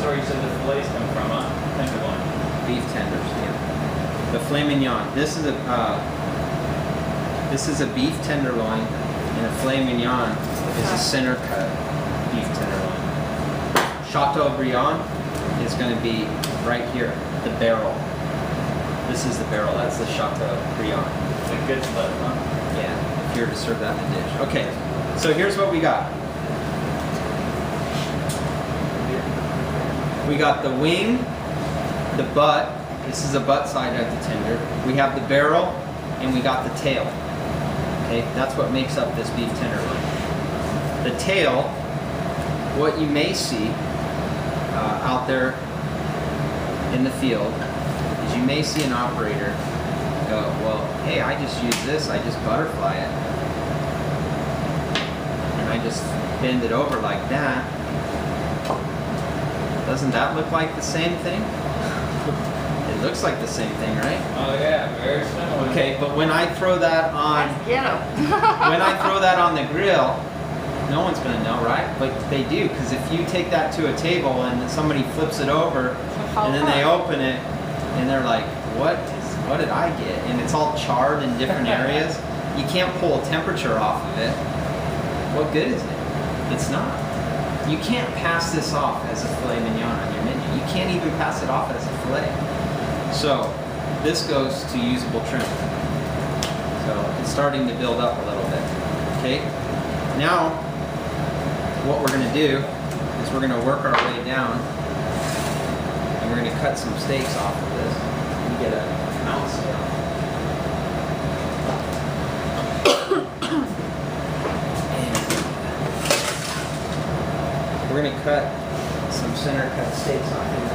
where you said the fillets come from, huh? Tenderloin. Beef tenders, yeah. The filet mignon. This is a beef tenderloin, and a filet mignon is a center cut beef tenderloin. Chateaubriand is going to be right here, the barrel. This is the barrel. That's the Chateaubriand. It's a good stuff, huh? Yeah, if you were to serve that in a dish. Okay, so here's what we got. We got the wing, the butt. This is the butt side of the tender. We have the barrel, and we got the tail. Okay, that's what makes up this beef tenderloin. The tail, what you may see out there in the field, is you may see an operator go, well, hey, I just use this, I just butterfly it. And I just bend it over like that. Doesn't that look like the same thing? It looks like the same thing, right? Oh yeah, very similar. Okay, but when I throw that on, Get 'em. when I throw that on the grill, no one's gonna know, right? But they do, because if you take that to a table and somebody flips it over, and then they open it, and they're like, what did I get? And it's all charred in different areas. You can't pull a temperature off of it. What good is it? It's not. You can't pass this off as a filet mignon on your menu. You can't even pass it off as a filet. So this goes to usable trim. So it's starting to build up a little bit. Okay. Now what we're going to do is we're going to work our way down, and we're going to cut some steaks off of this. We get a mount scale. We're going to cut some center cut steaks off here.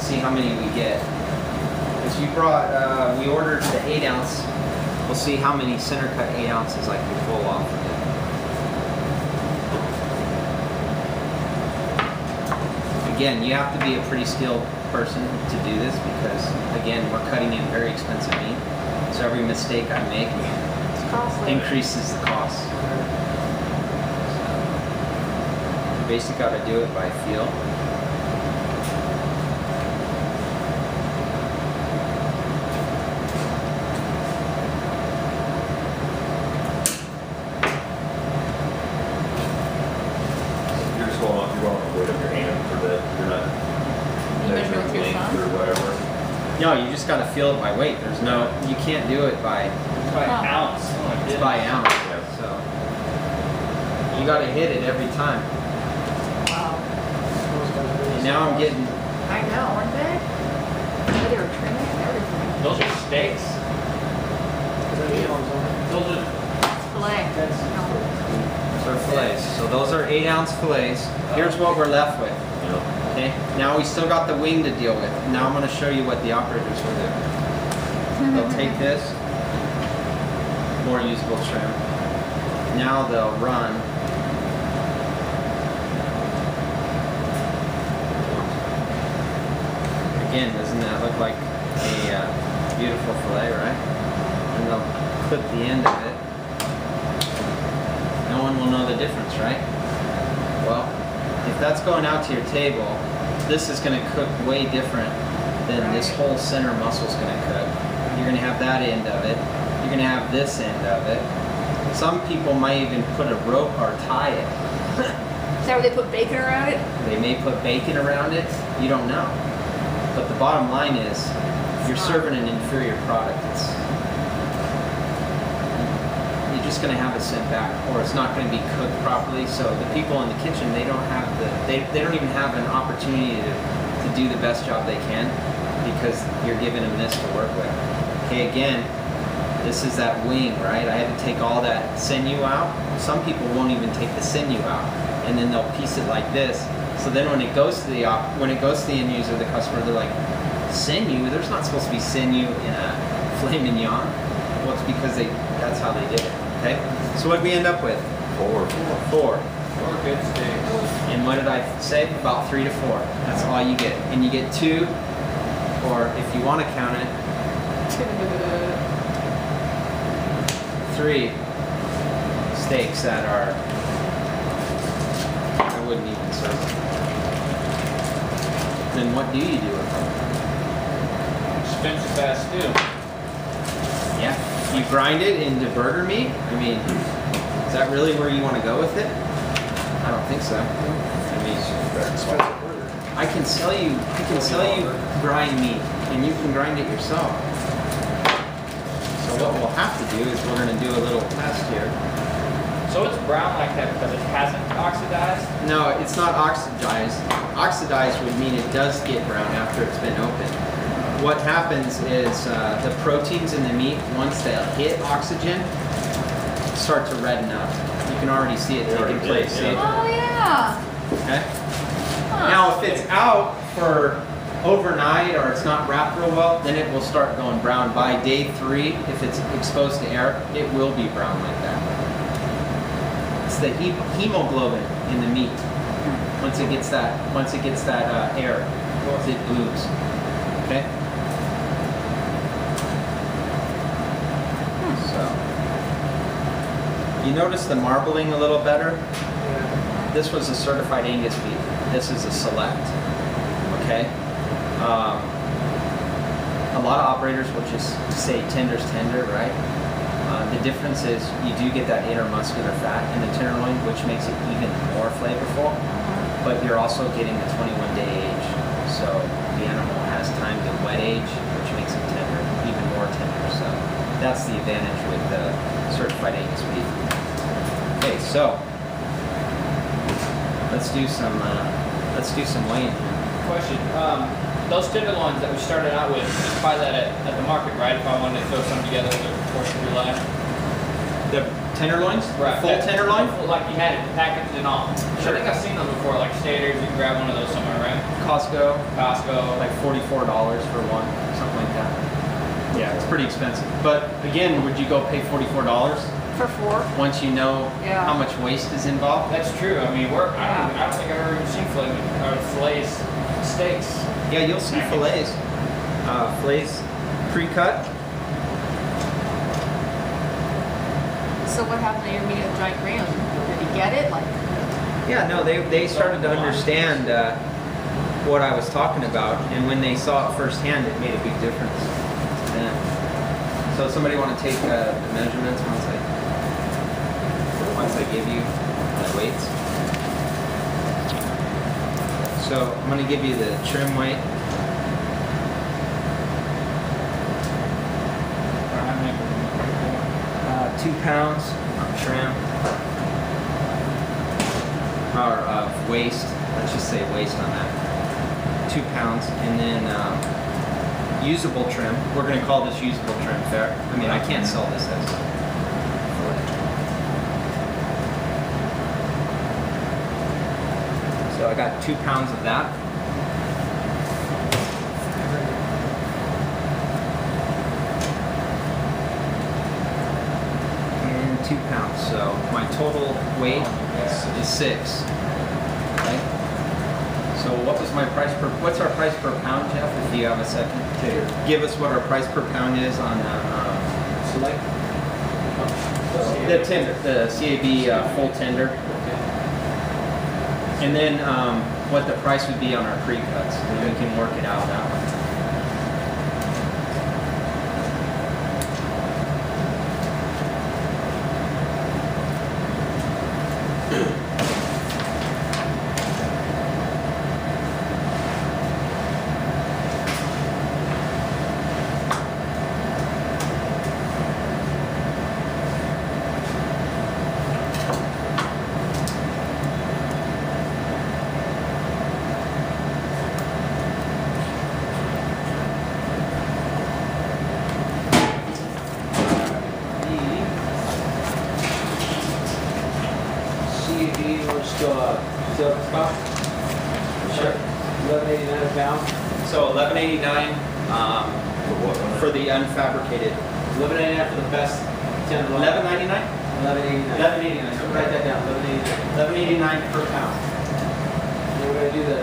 See how many we get. Because we ordered the 8 ounce. We'll see how many center cut 8 ounces I can pull off of it. Again, you have to be a pretty skilled person to do this because, again, we're cutting in very expensive meat. So every mistake I make increases the cost. Basically got to do it by feel. You're just going off, you're going off the weight of your hand for the, you're not measuring length or whatever. No, you just got to feel it by weight. There's no, you can't do it by ounce. It's by ounce. So you got to hit it every time. Wow. And now I'm getting. I know, weren't they? They were trimming and everything. Those are steaks. Those are Filet. Those are fillets. So those are 8 ounce fillets. Here's what we're left with. Okay. Now we still got the wing to deal with. Now I'm going to show you what the operators will do. They'll take this, more usable trim. Now they'll run. Again, doesn't that look like a beautiful fillet, right? And they'll clip the end of it. No one will know the difference, right? Well, if that's going out to your table, this is going to cook way different than this whole center muscle is going to cook. You're going to have that end of it. You're going to have this end of it. Some people might even put a rope or tie it. Is that where they put bacon around it? They may put bacon around it. You don't know. But the bottom line is, you're serving an inferior product. You're just going to have it sent back, or it's not going to be cooked properly. So the people in the kitchen, they don't have they don't even have an opportunity to do the best job they can because you're giving them this to work with. Okay, again, this is that wing, right? I had to take all that sinew out. Some people won't even take the sinew out, and then they'll piece it like this. So then when it goes to the end user, the customer, they're like, sinew? There's not supposed to be sinew in a filet mignon. Well, it's because that's how they did it. Okay. So what did we end up with? Four good steaks. And what did I say? About 3 to 4. That's all you get. And you get 2, or if you want to count it, 3 steaks that are, I wouldn't even serve them. then what do you do with them? Expensive ass stew. Yeah. You grind it into burger meat? I mean, is that really where you want to go with it? I don't think so. I mean, I can sell you grind meat, and you can grind it yourself. So what we'll have to do is we're going to do a little test here. So it's brown like that because it hasn't oxidized? No, it's not oxidized. Oxidized would mean it does get brown after it's been opened. What happens is the proteins in the meat, once they hit oxygen, start to redden up. You can already see it taking place. See? Oh yeah. Okay. Huh. Now, if it's out for overnight or it's not wrapped real well, then it will start going brown. By day 3, if it's exposed to air, it will be brown like that. It's the hemoglobin in the meat. Once it gets that air, it blooms. Okay. So you notice the marbling a little better. This was a certified Angus beef. This is a select. Okay. A lot of operators will just say tender's tender, right? The difference is you do get that intermuscular fat in the tenderloin, which makes it even more flavorful, but you're also getting the 21-day age. So the animal has time to wet age, which makes it tender, even more tender. So that's the advantage with the certified Angus beef. Okay, so let's do some weighing. Question. Those tenderloins that we started out with, you can buy that at the market, right? If I wanted to throw some together with a portion of your life. The tenderloins? Right. Full tenderloin? Like you had it packaged and all. Sure. I think I've seen them before, like Staters. You can grab one of those somewhere, right? Costco, Costco. like $44 for one, something like that. Yeah, it's pretty expensive. But again, would you go pay $44 For 4. once you know Yeah. how much waste is involved? That's true. I mean, I don't think I've ever even seen fillets steaks. Yeah, you'll see fillets. Fillets pre-cut. So what happened to your meat at Giant Graham? Did he get it? Like, Yeah, no, they started to understand what I was talking about, and when they saw it firsthand, it made a big difference to them. So somebody want to take the measurements once I give you the weights? So I'm going to give you the trim weight. 2 pounds of trim, or of waste. Let's just say waste on that. 2 pounds, and then usable trim. We're going to call this usable trim. Fair? I mean, I can't sell this as fillet. So I got 2 pounds of that. And 2 pounds. So my total weight is 6. Okay. So what's our price per pound, Jeff? If you have a second to give us what our price per pound is on Select. the tender, the CAB full tender. And then what the price would be on our pre-cuts. And we can work it out that way. Still at stock? Sure. $11.89 a pound. So $11.89 for the unfabricated. $11.89 for the best tenderloin. $11.99? $11.89. $11.89. Write that down. $11.89. $11.89 per pound. And we're going to do the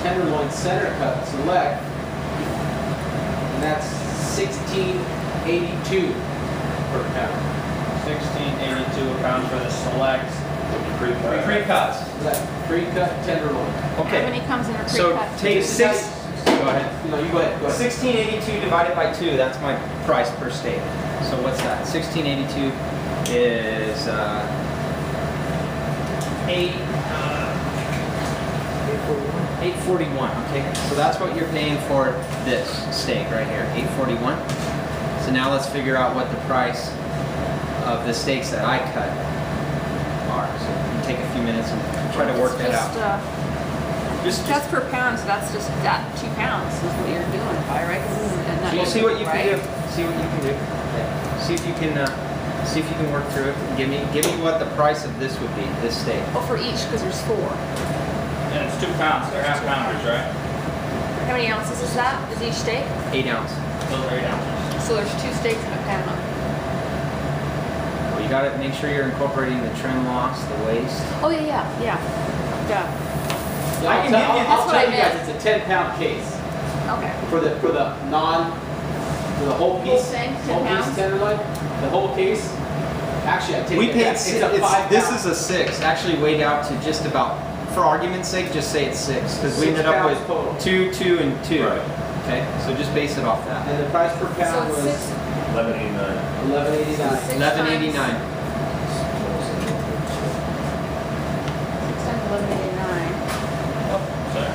tenderloin center cut select, and that's $16.82 per pound. $16.82 a pound for the select. Pre-cut. Pre-cuts. That pre-cut tenderloin. How Okay. many comes in a So pre-cut? take six. Go ahead. No, you go ahead. Go ahead. 1682 divided by 2, that's my price per steak. So what's that? 1682 is 841. Okay, so that's what you're paying for this steak right here, 841. So now let's figure out what the price of the steaks that I cut are. So you take a few minutes and try to work that out. That's per pound, so that's just that 2 pounds is what you're doing, probably, right? 'Cause this is a nut So you'll see what you right? can do. See what you can do. See if you can work through it. Give me what the price of this would be. This steak. Oh, for each, because there's 4. And it's 2 pounds. They're half pounders, right? How many ounces is that? Is each steak? 8 ounce. Those are 8 ounces. So there's 2 steaks in a pound. Well, you got to make sure you're incorporating the trim loss, the waist. Oh yeah. Yeah, I can give you- I'll that's what tell I you guys, meant. it's a 10-pound case Okay. for the whole piece. thing, 10 whole piece pounds? tenderloin, the whole case. Actually, I take We it paid back. six. It's a 5 This pound. is a 6. Actually weighed out to just about, for argument's sake, just say it's 6. Because we 6 ended up pounds with total. 2, 2, and 2. Right. Okay, so just base it off that. And the price per So pound it's was 6. 1189. $11.89. 6 1189. times 1189. Oh, sorry.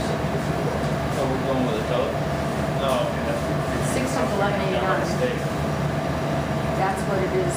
Oh, we're going with a total? No. 6 times 1189. Steak. That's what it is.